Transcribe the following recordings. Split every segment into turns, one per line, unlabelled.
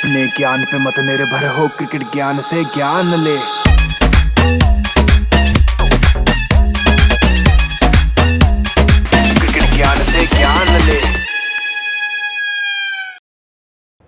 अपने ज्ञान पे मत निर्भर हो, क्रिकेट ज्ञान से ज्ञान ले। क्रिकेट ज्ञान से ज्ञान ले।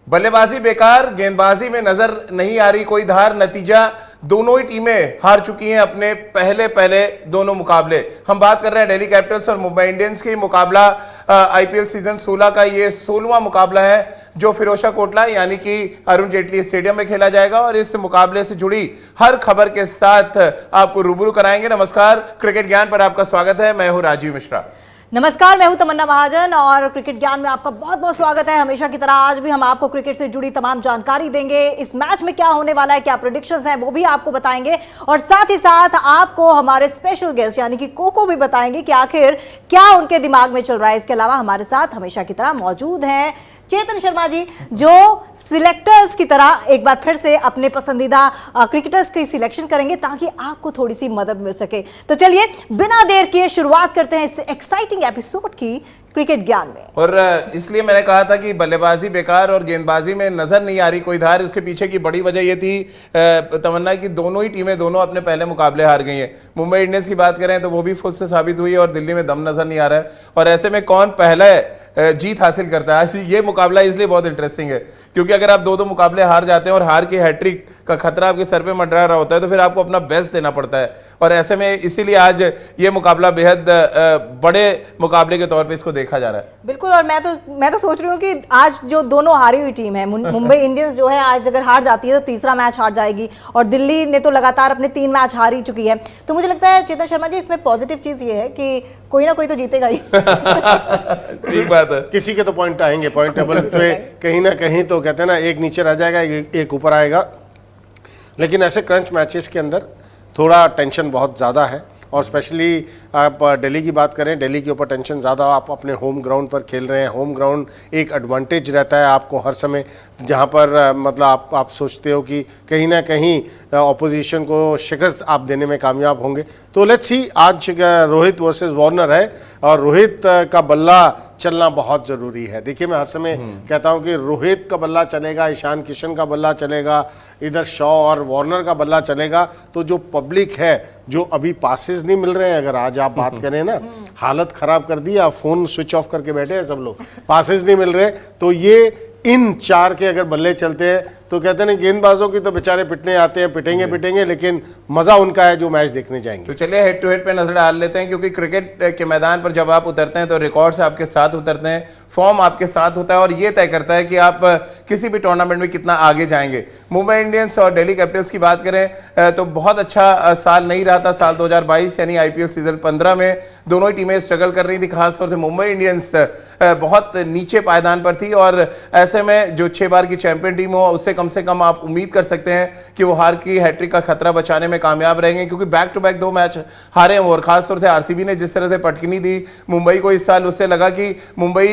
बल्लेबाजी बेकार, गेंदबाजी में नजर नहीं आ रही कोई धार। नतीजा दोनों ही टीमें हार चुकी हैं अपने पहले दोनों मुकाबले। हम बात कर रहे हैं दिल्ली कैपिटल्स और मुंबई इंडियंस की। मुकाबला आईपीएल सीजन 16 का ये 16वां मुकाबला है जो फिरोजशाह कोटला यानी कि अरुण जेटली स्टेडियम में खेला जाएगा और इस मुकाबले से जुड़ी हर खबर के साथ आपको रूबरू कराएंगे। नमस्कार, क्रिकेट ज्ञान पर आपका स्वागत है। मैं हूं राजीव मिश्रा।
नमस्कार, मैं हूं तमन्ना महाजन और क्रिकेट ज्ञान में आपका बहुत बहुत स्वागत है। हमेशा की तरह आज भी हम आपको क्रिकेट से जुड़ी तमाम जानकारी देंगे। इस मैच में क्या होने वाला है, क्या प्रेडिक्शंस हैं, वो भी आपको बताएंगे और साथ ही साथ आपको हमारे स्पेशल गेस्ट यानी कि कोको भी बताएंगे कि आखिर क्या उनके दिमाग में चल रहा है। इसके अलावा हमारे साथ हमेशा की तरह मौजूद हैं चेतन शर्मा जी, जो सिलेक्टर्स की तरह एक बार फिर से अपने पसंदीदा क्रिकेटर्स की सिलेक्शन करेंगे ताकि आपको थोड़ी सी मदद मिल सके। तो चलिए बिना देर किए शुरुआत करते हैं इस एक्साइटिंग एपिसोड की क्रिकेट ज्ञान में।
और इसलिए मैंने कहा था कि बल्लेबाजी बेकार और गेंदबाजी में नजर नहीं आ रही कोई धार। इसके पीछे की बड़ी वजह यह थी तमन्ना की दोनों ही टीमें अपने पहले मुकाबले हार गई हैं। मुंबई इंडियंस की बात करें तो वो भी फुस से साबित हुई और दिल्ली में दम नजर नहीं आ रहा है। और ऐसे में कौन पहले जीत हासिल करता है, आज ये मुकाबला इसलिए बहुत इंटरेस्टिंग है क्योंकि अगर आप दो मुकाबले हार जाते हैं और हार के हैट्रिक का खतरा आपके सर पे मंडरा रहा होता है तो फिर आपको अपना बेस्ट देना पड़ता है। और ऐसे में इसीलिए आज ये मुकाबला बेहद बड़े मुकाबले के तौर पे इसको देखा जा रहा है।
बिल्कुल, और मैं तो सोच रही हूँ कि आज जो दोनों हारी हुई टीम है, मुंबई इंडियंस जो है आज अगर हार जाती है तो तीसरा मैच हार जाएगी और दिल्ली ने तो लगातार अपने 3 मैच हार ही चुकी है। तो मुझे लगता है चेतन शर्मा जी इसमें पॉजिटिव चीज ये है कि कोई ना कोई तो जीतेगा ही।
ठीक बात है।
किसी के तो पॉइंट आएंगे, पॉइंट टेबल पे कहीं ना कहीं तो कहते हैं ना एक नीचे रह जाएगा एक ऊपर आएगा। लेकिन ऐसे क्रंच मैचेस के अंदर थोड़ा टेंशन बहुत ज़्यादा है और स्पेशली आप दिल्ली की बात करें, दिल्ली के ऊपर टेंशन ज़्यादा। आप अपने होम ग्राउंड पर खेल रहे हैं, होम ग्राउंड एक एडवांटेज रहता है आपको हर समय, जहाँ पर मतलब आप सोचते हो कि कहीं ना कहीं ऑपोजिशन को शिकस्त आप देने में कामयाब होंगे। तो लेट्स सी, आज रोहित वर्सेस वार्नर है और रोहित का बल्ला चलना बहुत ज़रूरी है। देखिए मैं हर समय कहता हूं कि रोहित का बल्ला चलेगा, ईशान किशन का बल्ला चलेगा, इधर शॉ और वार्नर का बल्ला चलेगा तो जो पब्लिक है, जो अभी पासेस नहीं मिल रहे हैं, अगर आज आप बात करें ना, हालत ख़राब कर दी, आप फ़ोन स्विच ऑफ करके बैठे हैं सब लोग, पासेस नहीं मिल रहे। तो ये इन 4 के अगर बल्ले चलते हैं तो कहते हैं गेंदबाजों की तो बेचारे पिटने आते हैं, पिटेंगे लेकिन मजा उनका है जो मैच देखने जाएंगे।
तो चलिए हेड टू हेड पे नजर डाल लेते हैं क्योंकि क्रिकेट के मैदान पर जब आप उतरते हैं तो रिकॉर्ड्स आपके साथ उतरते हैं, फॉर्म आपके साथ होता है और ये तय करता है कि आप किसी भी टूर्नामेंट में कितना आगे जाएंगे। मुंबई इंडियंस और दिल्ली कैपिटल्स की बात करें तो बहुत अच्छा साल नहीं रहा था साल 2022 यानी आईपीएल सीजन 15 में दोनों ही टीमें स्ट्रगल कर रही थी। खासतौर से मुंबई इंडियंस बहुत नीचे पायदान पर थी और ऐसे में जो 6 बार की चैंपियन टीम हो उससे कम आप उम्मीद कर सकते हैं कि वो हार की हैट्रिक का खतरा बचाने में कामयाब रहेंगे क्योंकि बैक टू बैक 2 मैच हारे हैं। और खासतौर से आरसीबी ने जिस तरह से पटकनी दी मुंबई को इस साल, उससे लगा कि मुंबई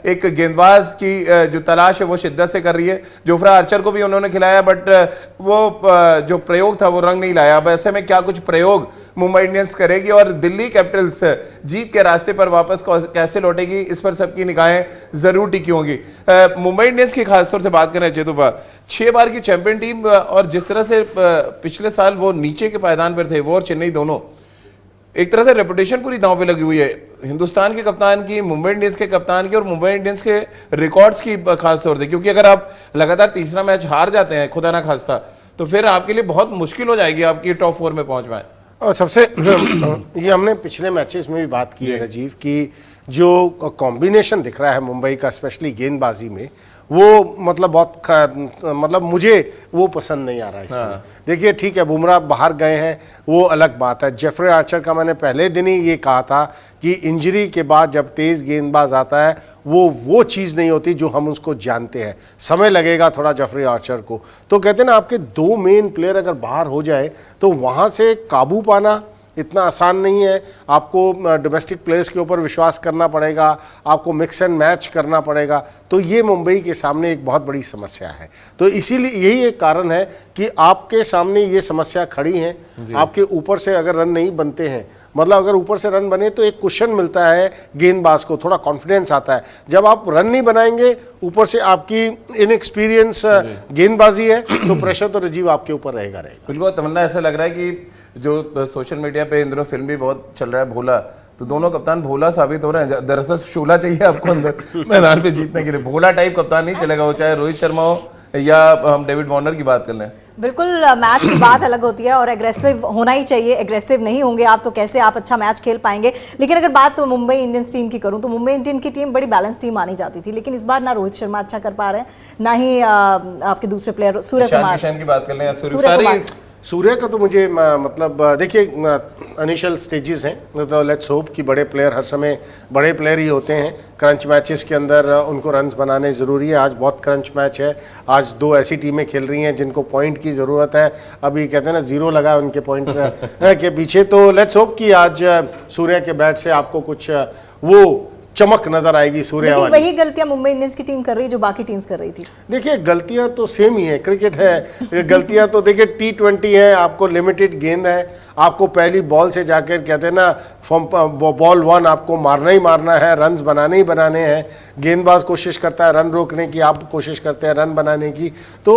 एक गेंदबाज की जो तलाश है वो शिद्दत से कर रही है। जोफ्रा आर्चर को भी उन्होंने खिलाया बट वो जो प्रयोग था वो रंग नहीं लाया। अब ऐसे में क्या कुछ प्रयोग मुंबई इंडियंस करेगी और दिल्ली कैपिटल्स जीत के रास्ते पर वापस कैसे लौटेगी, इस पर सबकी निगाहें जरूर टिकी होंगी। मुंबई इंडियंस की खासतौर से बात करें चेतुबा, 6 बार की चैंपियन टीम और जिस तरह से पिछले साल वो नीचे के पायदान पर थे, वो और चेन्नई दोनों एक तरह से रेपुटेशन पूरी दांव पे लगी हुई है हिंदुस्तान के कप्तान की, मुंबई इंडियंस के कप्तान की और मुंबई इंडियंस के रिकॉर्ड्स की खासतौर से। क्योंकि अगर आप लगातार तीसरा मैच हार जाते हैं खुदा ना खास्ता तो फिर आपके लिए बहुत मुश्किल हो जाएगी आपकी टॉप 4 में पहुंच पाए।
और सबसे ये हमने पिछले मैचेस में भी बात की है राजीव की जो कॉम्बिनेशन दिख रहा है मुंबई का स्पेशली गेंदबाजी में, वो मतलब बहुत मतलब मुझे वो पसंद नहीं आ रहा है इसमें। देखिए ठीक है, बुमराह बाहर गए हैं वो अलग बात है। जेफरे आर्चर का मैंने पहले दिन ही ये कहा था कि इंजरी के बाद जब तेज़ गेंदबाज आता है वो चीज़ नहीं होती जो हम उसको जानते हैं, समय लगेगा थोड़ा जेफरे आर्चर को। तो कहते हैं ना आपके 2 मेन प्लेयर अगर बाहर हो जाए तो वहाँ से काबू पाना इतना आसान नहीं है। आपको डोमेस्टिक प्लेयर्स के ऊपर विश्वास करना पड़ेगा, आपको मिक्स एंड मैच करना पड़ेगा। तो ये मुंबई के सामने एक बहुत बड़ी समस्या है। तो इसीलिए यही एक कारण है कि आपके सामने ये समस्या खड़ी है। आपके ऊपर से अगर रन नहीं बनते हैं मतलब अगर ऊपर से रन बने तो एक कुशन मिलता है गेंदबाज को, थोड़ा कॉन्फिडेंस आता है। जब आप रन नहीं बनाएंगे, ऊपर से आपकी इनएक्सपीरियंस गेंदबाजी है, तो प्रेशर तो राजीव आपके ऊपर रहेगा।
बिल्कुल तमन्ना, ऐसा लग रहा है कि जो सोशल मीडिया पे इन दिनों फिल्म भी बहुत चल रहा है भोला, तो दोनों कप्तान भोला साबित हो रहे हैं। दरअसल शूला चाहिए आपको अंदर मैदान पे जीतने के लिए, भोला टाइप कप्तान नहीं चलेगा, वो चाहे रोहित शर्मा हो या हम डेविड वार्नर की बात कर लें।
बिल्कुल, मैच की बात अलग होती है और एग्रेसिव होना ही चाहिए। एग्रेसिव नहीं होंगे आप तो कैसे आप अच्छा मैच खेल पाएंगे। लेकिन अगर बात तो मुंबई इंडियंस टीम की करूं तो मुंबई इंडियन की टीम बड़ी बैलेंस टीम मानी जाती थी, लेकिन इस बार ना रोहित शर्मा अच्छा कर पा रहे हैं, ना ही आपके दूसरे प्लेयर सूर्य कुमार
की बात कर लें।
सूर्य का तो मुझे मतलब देखिए इनिशियल स्टेजेस हैं, तो लेट्स होप कि बड़े प्लेयर हर समय बड़े प्लेयर ही होते हैं। क्रंच मैचेस के अंदर उनको रन्स बनाने ज़रूरी है। आज बहुत क्रंच मैच है, आज दो ऐसी टीमें खेल रही हैं जिनको पॉइंट की ज़रूरत है। अभी कहते हैं ना जीरो लगा उनके पॉइंट के पीछे, तो लेट्स होप कि आज सूर्य के बैट से आपको कुछ वो चमक नजर आएगी सूर्य वाली।
वही गलतियां मुंबई इंडियंस की टीम कर रही है जो बाकी टीम्स कर रही थी।
देखिए गलतियां तो सेम ही है, क्रिकेट है, गलतियां तो देखिए T20 है, आपको लिमिटेड गेंद है, आपको पहली बॉल से जाकर कहते हैं ना बॉल 1 आपको मारना ही मारना है, रन्स बनाने ही बनाने हैं। गेंदबाज कोशिश करता है रन रोकने की, आप कोशिश करते हैं रन बनाने की। तो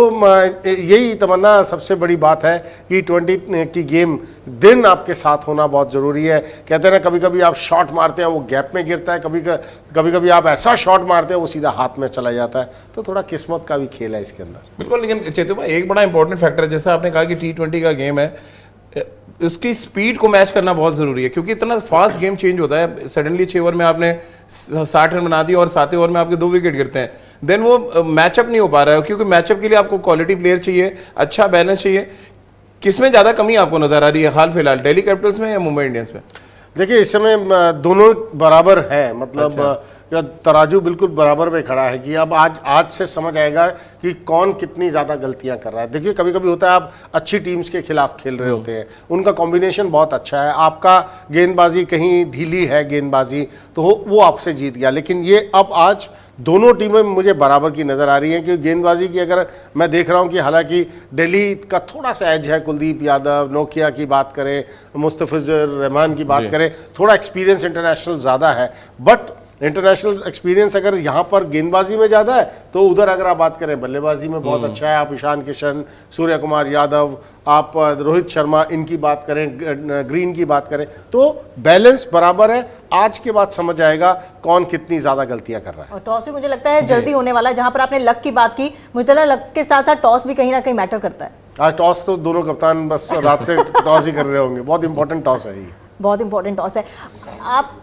यही तमन्ना सबसे बड़ी बात है कि T20 की गेम दिन आपके साथ होना बहुत ज़रूरी है। कहते हैं ना कभी कभी आप शॉट मारते हैं वो गैप में गिरता है, कभी कभी आप ऐसा शॉट मारते हैं वो सीधा हाथ में चला जाता है, तो थोड़ा किस्मत का भी खेल है इसके अंदर।
बिल्कुल, लेकिन चेतु भाई एक बड़ा इंपॉर्टेंट फैक्टर है, जैसा आपने कहा कि T20 का गेम है, उसकी स्पीड को मैच करना बहुत जरूरी है, क्योंकि इतना फास्ट गेम चेंज होता है। सडनली 6 ओवर में आपने 60 रन बना दिया और 7वें ओवर में आपके 2 विकेट गिरते हैं, देन वो मैचअप नहीं हो पा रहा है, क्योंकि मैचअप के लिए आपको क्वालिटी प्लेयर चाहिए, अच्छा बैलेंस चाहिए। किसमें ज्यादा कमी आपको नजर आ रही है हाल फिलहाल, दिल्ली कैपिटल्स में या मुंबई इंडियंस में?
देखिए इस समय दोनों बराबर है, मतलब तराजू बिल्कुल बराबर में खड़ा है कि अब आज से समझ आएगा कि कौन कितनी ज़्यादा गलतियां कर रहा है। देखिए कभी कभी होता है आप अच्छी टीम्स के खिलाफ खेल रहे होते हैं, उनका कॉम्बिनेशन बहुत अच्छा है, आपका गेंदबाजी कहीं ढीली है गेंदबाजी, तो वो आपसे जीत गया। लेकिन ये अब आज दोनों टीमें मुझे बराबर की नज़र आ रही हैं कि गेंदबाजी की अगर मैं देख रहा हूं कि हालांकि दिल्ली का थोड़ा सा एज है, कुलदीप यादव, नोकिया की बात करें, मुस्तफिजुर रहमान की बात करें, थोड़ा एक्सपीरियंस इंटरनेशनल ज़्यादा है, बट इंटरनेशनल एक्सपीरियंस अगर यहाँ पर गेंदबाजी में ज़्यादा है तो उधर अगर आप बात करें बल्लेबाजी में बहुत अच्छा है। आप ईशान किशन, सूर्य कुमार यादव, आप रोहित शर्मा, इनकी बात करें, ग्रीन की बात करें, तो बैलेंस बराबर है। आज के बाद समझ आएगा कौन कितनी ज़्यादा गलतियां कर रहा है।
और टॉस भी मुझे लगता है जल्दी होने वाला है, जहां पर आपने लक की बात की, मुझे लगता है लक के साथ साथ टॉस भी कहीं ना कहीं मैटर करता है।
आज टॉस तो दोनों कप्तान बस रात से टॉस ही कर रहे होंगे, बहुत इंपॉर्टेंट टॉस है ये,
बहुत इंपॉर्टेंट टॉस है। आप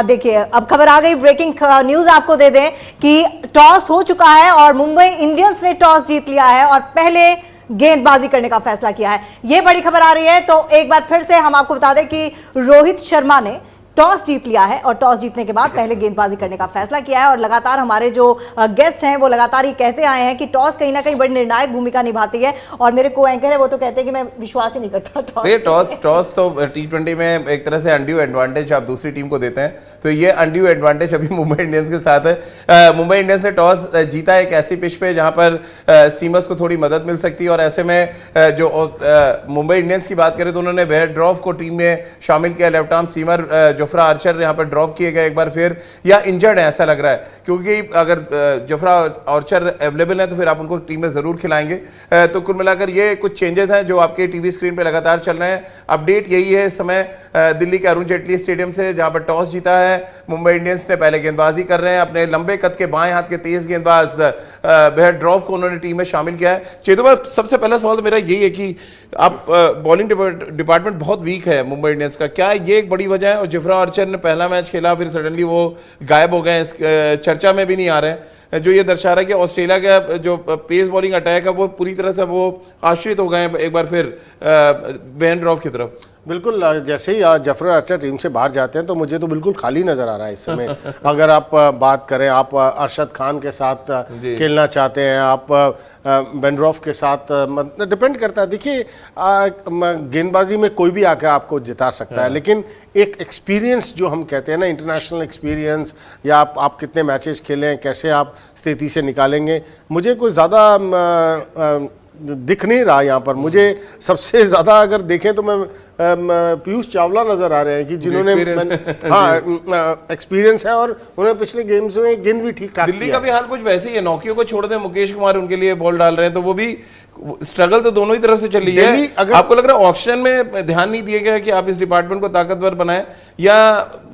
देखिए अब खबर आ गई, ब्रेकिंग न्यूज आपको दे दें कि टॉस हो चुका है और मुंबई इंडियंस ने टॉस जीत लिया है और पहले गेंदबाजी करने का फैसला किया है। यह बड़ी खबर आ रही है, तो एक बार फिर से हम आपको बता दें कि रोहित शर्मा ने टॉस जीत लिया है और टॉस जीतने के बाद पहले गेंदबाजी करने का फैसला किया है। और लगातार हमारे जो गेस्ट हैं वो लगातार ये कहते आए हैं कि टॉस कहीं ना कहीं बड़ी निर्णायक भूमिका निभाती है, और मेरे को एंकर है वो तो कहते हैं कि मैं विश्वास ही नहीं करता
टॉस तो T20 में एक तरह से अनड्यू एडवांटेज आप दूसरी टीम को देते हैं, तो ये अनड्यू एडवांटेज अभी मुंबई इंडियंस के साथ है। मुंबई इंडियंस ने टॉस जीता एक ऐसी पिच पे जहां पर सीमर्स को थोड़ी मदद मिल सकती है, और ऐसे में जो मुंबई इंडियंस की बात करें तो उन्होंने बेयरड्रॉफ को टीम में शामिल किया। Left arm seamer Jofra Archer यहाँ पर ड्रॉप किए गए एक बार फिर, या इंजर्ड है ऐसा लग रहा है, क्योंकि अगर जोफ्रा आर्चर अवेलेबल है तो फिर आप उनको टीम में जरूर खिलाएंगे। तो कुल मिलाकर ये कुछ चेंजेस हैं जो आपके टीवी स्क्रीन पे लगातार चल रहे हैं। अपडेट यही है इस समय दिल्ली के अरुण जेटली स्टेडियम से, जहां पर टॉस जीता है मुंबई इंडियंस ने, पहले गेंदबाजी कर रहे हैं। अपने लंबे कद के बाएं हाथ के तेज गेंदबाज बेयरड्रॉफ को उन्होंने टीम में शामिल किया है। चेतु भाई सबसे पहला सवाल तो मेरा यही है कि आप बॉलिंग डिपार्टमेंट बहुत वीक है मुंबई इंडियंस का, क्या ये एक बड़ी वजह है? और जोफ्रा आर्चर ने पहला मैच खेला, फिर सडनली वो गायब हो गए, इस चर्चा में भी नहीं आ रहे हैं, जो ये दर्शा रहा है कि ऑस्ट्रेलिया का जो पेस बॉलिंग अटैक है वो पूरी तरह से वो आश्रित हो गए एक बार फिर बेयरड्रॉफ की तरफ।
बिल्कुल, जैसे ही जोफ्रा आर्चर टीम से बाहर जाते हैं तो मुझे तो बिल्कुल खाली नज़र आ रहा है इस समय। अगर आप बात करें, आप अरशद खान के साथ खेलना चाहते हैं, आप बेयरड्रॉफ के साथ, डिपेंड करता है। देखिए गेंदबाजी में कोई भी आकर आपको जिता सकता है, लेकिन एक एक्सपीरियंस जो हम कहते हैं ना, इंटरनेशनल एक्सपीरियंस, या आप कितने मैचेस खेलें, कैसे आप स्थिति से निकालेंगे, मुझे कोई ज़्यादा दिख नहीं रहा यहाँ पर। मुझे सबसे ज़्यादा अगर देखें तो मैं पीयूष चावला नजर आ रहे हैं कि जिन्होंने एक्सपीरियंस है और उन्होंने पिछले गेम्स में गेंद भी ठीक ठाक
दिल्ली का भी हाल कुछ वैसे ही है, नौकियों को छोड़ दें, मुकेश कुमार उनके लिए बॉल डाल रहे हैं, तो वो भी स्ट्रगल तो दोनों ही तरफ से चल रही है। आपको लग रहा है ऑक्शन में ध्यान नहीं दिया गया कि आप इस डिपार्टमेंट को ताकतवर बनाएं, या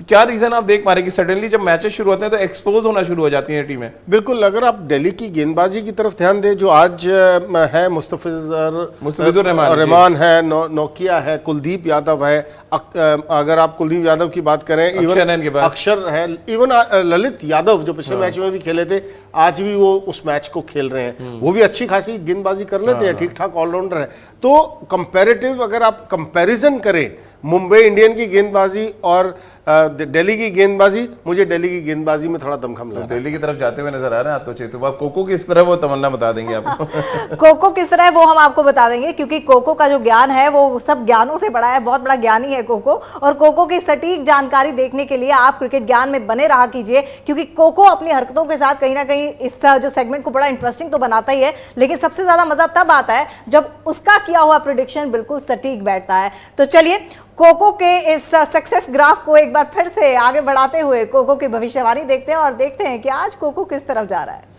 क्या रीजन आप देख पा रहे कि सडनली जब मैचेस शुरू होते हैं तो एक्सपोज होना शुरू हो जाती हैं टीमें?
बिल्कुल, अगर आप दिल्ली की गेंदबाजी की तरफ ध्यान दें, जो आज है मुस्तफिजुर रहमान है, नोकिया है, कुलदीप यादव है, अगर आप कुलदीप यादव की बात करें, इवन अक्षर है, इवन ललित यादव जो पिछले मैच में भी खेले थे, आज भी वो उस मैच को खेल रहे हैं, वो भी अच्छी खासी गेंदबाजी कर लेते हैं, ठीक ठाक ऑलराउंडर है। तो कंपैरेटिव अगर आप कंपैरिजन करें मुंबई इंडियन की गेंदबाजी और दिल्ली की गेंदबाजी, मुझे दिल्ली की गेंदबाजी में थोड़ा दमखम लगा।
दिल्ली की तरफ जाते हुए नजर आ रहे हैं आप तो चेतु, आप कोको किस तरह, वो तमन्ना बता देंगे आपको।
कोको किस तरह है वो हम आपको बता देंगे, क्योंकि कोको का जो ज्ञान है वो सब ज्ञानों से बड़ा है, बहुत बड़ा ज्ञानी है कोको। और कोको की सटीक जानकारी देखने के लिए आप क्रिकेट ज्ञान में बने रहा कीजिए, क्योंकि कोको अपनी हरकतों के साथ कहीं ना कहीं इस जो सेगमेंट को बड़ा इंटरेस्टिंग तो बनाता ही है, लेकिन सबसे ज्यादा मजा तब आता है जब उसका किया हुआ प्रेडिक्शन बिल्कुल सटीक बैठता है। तो चलिए कोको के इस सक्सेस ग्राफ को एक बार फिर से आगे बढ़ाते हुए कोको की भविष्यवाणी देखते हैं और देखते हैं कि आज कोको किस तरफ जा रहा है।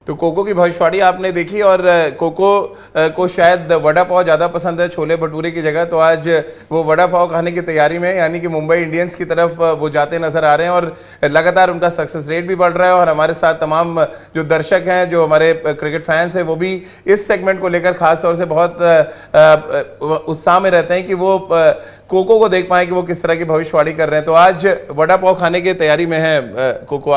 तो कोको की भविष्यवाणी आपने देखी, और कोको को शायद वड़ा पाव ज़्यादा पसंद है छोले भटूरे की जगह, तो आज वो वड़ा पाव खाने की तैयारी में, यानी कि मुंबई इंडियंस की तरफ वो जाते नजर आ रहे हैं, और लगातार उनका सक्सेस रेट भी बढ़ रहा है। और हमारे साथ तमाम जो दर्शक हैं, जो हमारे क्रिकेट फैंस हैं, वो भी इस सेगमेंट को लेकर खास तौर से बहुत उत्साह में रहते हैं कि वो कोको को देख पाएँ कि वो किस तरह की भविष्यवाणी कर रहे हैं। तो आज वड़ा पाव खाने की तैयारी में है कोको,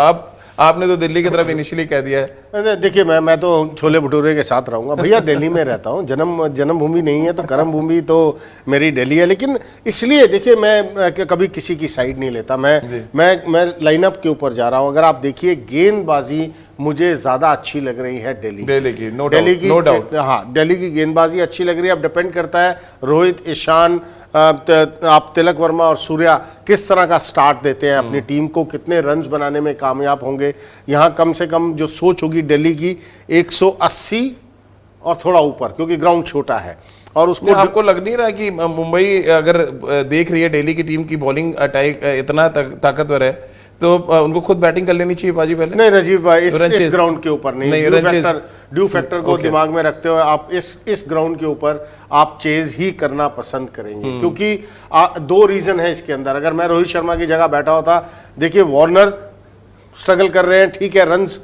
आपने तो दिल्ली की तरफ इनिशियली कह दिया है।
देखिए, मैं तो छोले भटूरे के साथ रहूँगा भैया, दिल्ली में रहता हूँ, जन्मभूमि नहीं है तो कर्म भूमि तो मेरी दिल्ली है। लेकिन इसलिए देखिए, मैं कभी किसी की साइड नहीं लेता, मैं लाइनअप के ऊपर जा रहा हूँ। अगर आप देखिए, गेंदबाजी मुझे ज़्यादा अच्छी लग रही है दिल्ली की, नो डाउट। हाँ, दिल्ली की गेंदबाजी अच्छी लग रही है। अब डिपेंड करता है रोहित, ईशान, आप तिलक वर्मा और सूर्या किस तरह का स्टार्ट देते हैं अपनी टीम को, कितने रन्स बनाने में कामयाब होंगे। यहाँ कम से कम जो सोच होगी दिल्ली की 180 और थोड़ा ऊपर, क्योंकि ग्राउंड छोटा है। और उसको
आपको लग नहीं रहा कि मुंबई अगर देख रही है दिल्ली की टीम की बॉलिंग अटैक इतना ताकतवर है, तो उनको खुद बैटिंग कर लेनी चाहिए बाजी पहले?
नहीं राजीव भाई, इस ग्राउंड के ऊपर नहीं, ड्यू फैक्टर को दिमाग में रखते हुए आप इस ग्राउंड के ऊपर आप चेज ही करना पसंद करेंगे, क्योंकि दो रीजन है इसके अंदर। अगर मैं रोहित शर्मा की जगह बैठा होता, देखिए वार्नर स्ट्रगल कर रहे हैं, ठीक है, रन्स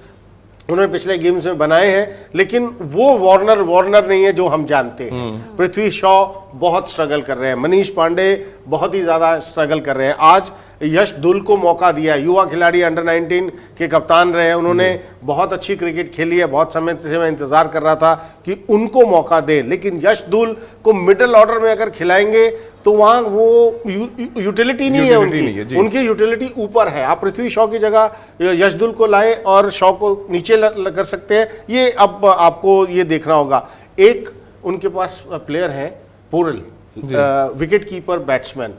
उन्होंने पिछले गेम्स में बनाए हैं, लेकिन वो वार्नर नहीं है जो हम जानते हैं। पृथ्वी शॉ बहुत स्ट्रगल कर रहे हैं, मनीष पांडे बहुत ही ज्यादा स्ट्रगल कर रहे हैं। आज यश दुल को मौका दिया, युवा खिलाड़ी, अंडर 19 के कप्तान रहे हैं, उन्होंने बहुत अच्छी क्रिकेट खेली है। बहुत समय से मैं इंतजार कर रहा था कि उनको मौका दें, लेकिन यश दुल को मिडिल ऑर्डर में अगर खिलाएंगे तो वहां वो यूटिलिटी नहीं है उनकी यूटिलिटी ऊपर है। आप पृथ्वी शॉ की जगह यश दुल को लाए और शॉ को नीचे कर सकते हैं। ये अब आपको ये देखना होगा। एक उनके पास प्लेयर है पोरल, विकेट कीपर बैट्समैन,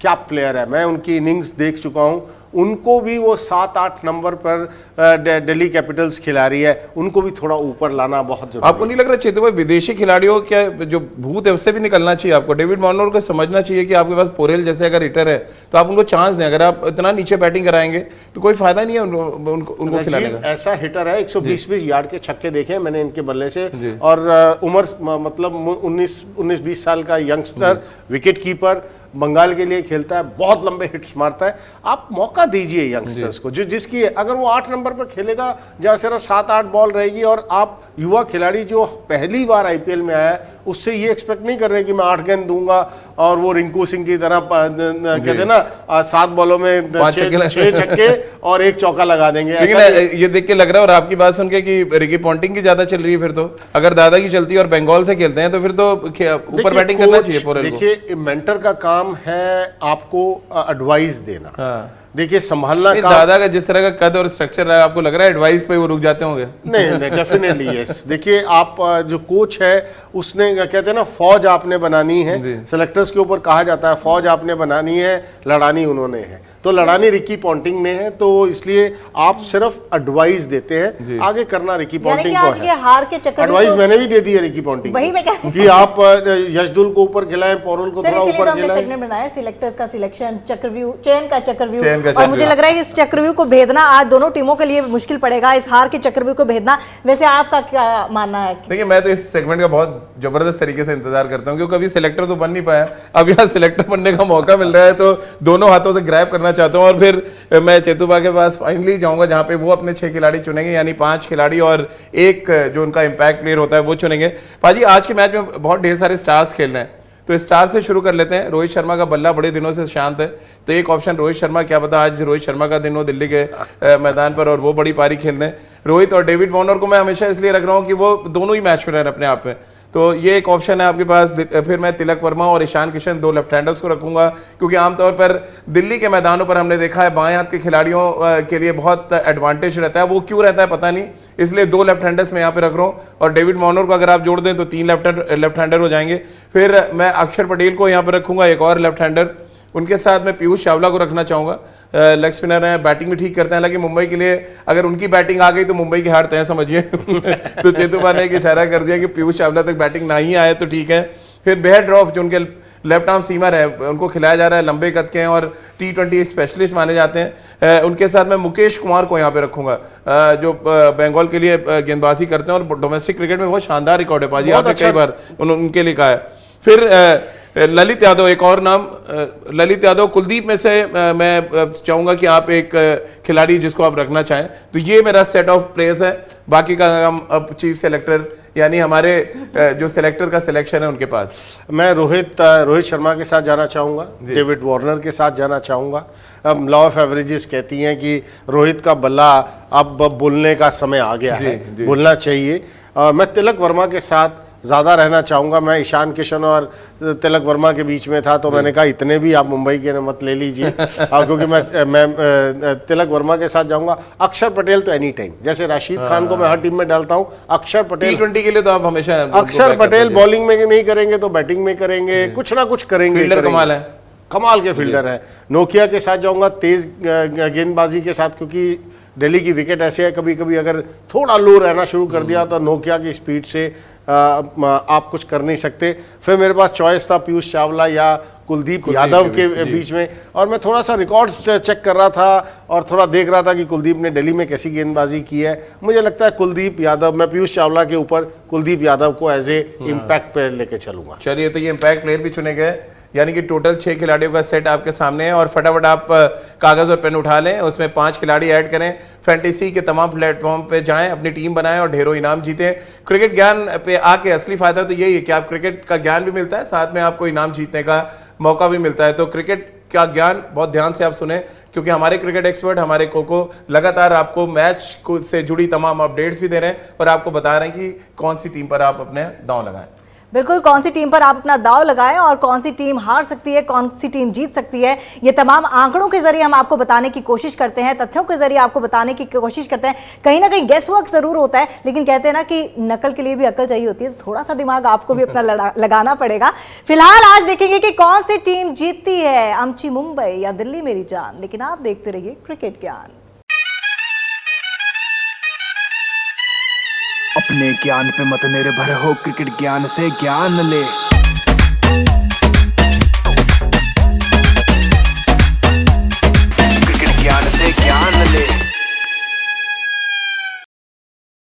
क्या प्लेयर है, मैं उनकी इनिंग्स देख चुका हूं, उनको भी वो 7-8 नंबर पर दिल्ली कैपिटल्स खिलाड़ी है, उनको भी थोड़ा ऊपर लाना बहुत जरूरी
आपको नहीं लग रहा चेतु भाई विदेशी खिलाड़ियों क्या जो भूत है उससे भी निकलना चाहिए आपको? डेविड वार्नर को समझना चाहिए कि आपके पास पोरेल जैसे अगर हिटर है तो आप उनको चांस दें। अगर आप इतना नीचे बैटिंग कराएंगे तो कोई फायदा नहीं है उनको खिलाने का।
ऐसा हिटर है, 120 यार्ड के छक्के देखे मैंने इनके बल्ले से, और उम्र मतलब 19-20 साल का यंगस्टर, विकेट कीपर, बंगाल के लिए खेलता है, बहुत लंबे हिट्स मारता है। आप मौका दीजिए यंगस्टर्स को, जो जिसकी अगर वो 8 नंबर पर खेलेगा जहाँ सिर्फ 7-8 बॉल रहेगी, और आप युवा खिलाड़ी जो पहली बार आईपीएल में आया है उससे ये एक्सपेक्ट नहीं कर रहे कि मैं 8 गेंद दूंगा और वो रिंकू सिंह की तरह कहते हैं ना 7 बॉलों में 6 छक्के और 1 चौका लगा देंगे।
लेकिन ये देख के लग रहा है और आपकी बात सुन के कि रिकी पॉन्टिंग की ज्यादा चल रही है, फिर तो अगर दादा की चलती है और बंगाल से खेलते हैं तो फिर तो ऊपर बैटिंग करना चाहिए पोरेल को।
देखिए मेंटर का काम है आपको एडवाइस देना। देखिए संभालना का
दादा का जिस तरह का कद और स्ट्रक्चर है, आपको लग रहा है एडवाइस पे वो रुक जाते होंगे?
नहीं डेफिनेटली यस। देखिए आप जो कोच है उसने कहते हैं ना फौज आपने बनानी है, सेलेक्टर्स के ऊपर कहा जाता है फौज आपने बनानी है, लड़ानी उन्होंने है, तो लड़ानी रिकी पॉन्टिंग ने है, तो इसलिए आप सिर्फ एडवाइस देते हैं, आगे करना रिकी पॉन्टिंग को है।
हार के चक्कर
एडवाइस मैंने भी दे दी है रिकी पॉन्टिंग,
वही मैं
कि आप यशदुल को ऊपर खिलाएं, पोरेल को थोड़ा ऊपर खिलाएं।
सेगमेंट बनाया सिलेक्टर्स का सिलेक्शन, चक्रव्यूह, चयन का चक्रव्यूह, और मुझे लग रहा है इस चक्रव्यूह को भेदना आज दोनों टीमों के लिए मुश्किल पड़ेगा, इस हार के चक्रव्यूह को भेदना। वैसे आपका क्या मानना है?
देखिए मैं तो इस सेगमेंट का बहुत जबरदस्त तरीके से इंतजार करता हूं, क्योंकि कभी सिलेक्टर तो बन नहीं पाया, अब यहाँ सिलेक्टर बनने का मौका मिल रहा है तो दोनों हाथों से ग्रैब करना चाहता हूं। और फिर मैं चेतुबा के पास फाइनली जाऊंगा जहां पे वो अपने 6 खिलाड़ी चुनेंगे, यानी 5 खिलाड़ी और एक जो उनका इंपैक्ट प्लेयर होता है वो चुनेंगे। पाजी आज के मैच में बहुत ढेर सारे स्टार्स खेल रहे हैं, तो स्टार से शुरू कर लेते हैं। रोहित शर्मा का बल्ला बड़े दिनों से शांत है, तो एक ऑप्शन रोहित शर्मा, क्या पता आज रोहित शर्मा का दिन हो दिल्ली के मैदान पर और वो बड़ी पारी खेल दें। रोहित और डेविड वार्नर को मैं हमेशा इसलिए रख रहा हूं कि वो दोनों ही मैच में रहे अपने आप में, तो ये एक ऑप्शन है आपके पास। फिर मैं तिलक वर्मा और ईशान किशन 2 लेफ्ट हैंडर्स को रखूंगा, क्योंकि आमतौर पर दिल्ली के मैदानों पर हमने देखा है बाएं हाथ के खिलाड़ियों के लिए बहुत एडवांटेज रहता है, वो क्यों रहता है पता नहीं, इसलिए 2 लेफ्ट हैंडर्स मैं यहाँ पे रख रहा हूँ। और डेविड वार्नर को अगर आप जोड़ दें तो 3 लेफ्ट हैंडर हो जाएंगे। फिर मैं अक्षर पटेल को यहाँ पर रखूंगा, एक और लेफ्ट हैंडर। उनके साथ मैं पीयूष चावला को रखना चाहूंगा, लेग स्पिनर है, बैटिंग भी ठीक करते हैं, हालांकि मुंबई के लिए अगर उनकी बैटिंग आ गई तो मुंबई की हार तय समझिए। तो चेतुबा ने एक इशारा कर दिया कि पीयूष चावला तक बैटिंग ना ही आए तो ठीक है। फिर बेहद ड्रॉफ जो उनके लेफ्ट आर्म सीमर है, उनको खिलाया जा रहा है, लंबे कद के हैं और T20 स्पेशलिस्ट माने जाते हैं। उनके साथ मैं मुकेश कुमार को यहाँ पे रखूंगा, जो बंगाल के लिए गेंदबाजी करते हैं और डोमेस्टिक क्रिकेट में बहुत शानदार रिकॉर्ड है पाजी, आपने कई बार उनके लिए कहा है। फिर ललित यादव, एक और नाम ललित यादव। कुलदीप में से मैं चाहूंगा कि आप एक खिलाड़ी जिसको आप रखना चाहें, तो ये मेरा सेट ऑफ प्लेयर्स है। बाकी का काम अब चीफ सेलेक्टर यानी हमारे जो सेलेक्टर का सिलेक्शन है उनके पास।
मैं रोहित शर्मा के साथ जाना चाहूँगा, डेविड वार्नर के साथ जाना चाहूँगा। अब लॉ ऑफ एवरेजेस कहती हैं कि रोहित का बल्ला अब बोलने का समय आ गया है, बोलना चाहिए। मैं तिलक वर्मा के साथ ज़्यादा रहना चाहूँगा। मैं ईशान किशन और तिलक वर्मा के बीच में था, तो मैंने कहा इतने भी आप मुंबई के मत ले लीजिए, क्योंकि मैं तिलक वर्मा के साथ जाऊँगा। अक्षर पटेल तो एनी टाइम, जैसे राशिद खान को मैं हर टीम में डालता हूँ, अक्षर पटेल
T20 के लिए तो आप हमेशा
अक्षर पटेल बॉलिंग में नहीं करेंगे तो बैटिंग में करेंगे, कुछ ना कुछ करेंगे।
कमाल है,
कमाल के फील्डर है। नोकिया के साथ जाऊँगा, तेज गेंदबाजी के साथ, क्योंकि दिल्ली की विकेट ऐसे है कभी कभी अगर थोड़ा लो रहना शुरू कर दिया तो नोकिया की स्पीड से आप कुछ कर नहीं सकते। फिर मेरे पास चॉइस था पीयूष चावला या कुलदीप यादव के बीच में, और मैं थोड़ा सा रिकॉर्ड्स चेक कर रहा था और थोड़ा देख रहा था कि कुलदीप ने दिल्ली में कैसी गेंदबाजी की है। मुझे लगता है कुलदीप यादव, मैं पीयूष चावला के ऊपर कुलदीप यादव को एज ए इम्पैक्ट प्लेयर लेके चलूंगा।
चलिए, तो ये इम्पैक्ट प्लेयर भी चुने गए, यानी कि टोटल 6 खिलाड़ियों का सेट आपके सामने है। और फटाफट आप कागज और पेन उठा लें, उसमें 5 खिलाड़ी ऐड करें, फैंटेसी के तमाम प्लेटफॉर्म पे जाएं, अपनी टीम बनाएं और ढेरों इनाम जीतें। क्रिकेट ज्ञान पे आके असली फायदा तो यही है कि आप क्रिकेट का ज्ञान भी मिलता है, साथ में आपको इनाम जीतने का मौका भी मिलता है। तो क्रिकेट का ज्ञान बहुत ध्यान से आप सुने, क्योंकि हमारे क्रिकेट एक्सपर्ट, हमारे कोको लगातार आपको मैच से जुड़ी तमाम अपडेट्स भी दे रहे हैं और आपको बता रहे हैं कि कौन सी टीम पर आप अपने दांव लगाएं।
बिल्कुल, कौन सी टीम पर आप अपना दांव लगाएं और कौन सी टीम हार सकती है, कौन सी टीम जीत सकती है, ये तमाम आंकड़ों के जरिए हम आपको बताने की कोशिश करते हैं, तथ्यों के जरिए आपको बताने की कोशिश करते हैं। कहीं ना कहीं गेस वर्क जरूर होता है, लेकिन कहते हैं ना कि नकल के लिए भी अकल चाहिए होती है, तो थोड़ा सा दिमाग आपको भी अपना लगाना पड़ेगा। फिलहाल आज देखेंगे कि कौन सी टीम जीतती है, अमची मुंबई या दिल्ली मेरी जान। लेकिन आप देखते रहिए क्रिकेट ज्ञान।
अपने ज्ञान पे मत निर्भर हो, क्रिकेट ज्ञान से ज्ञान ले।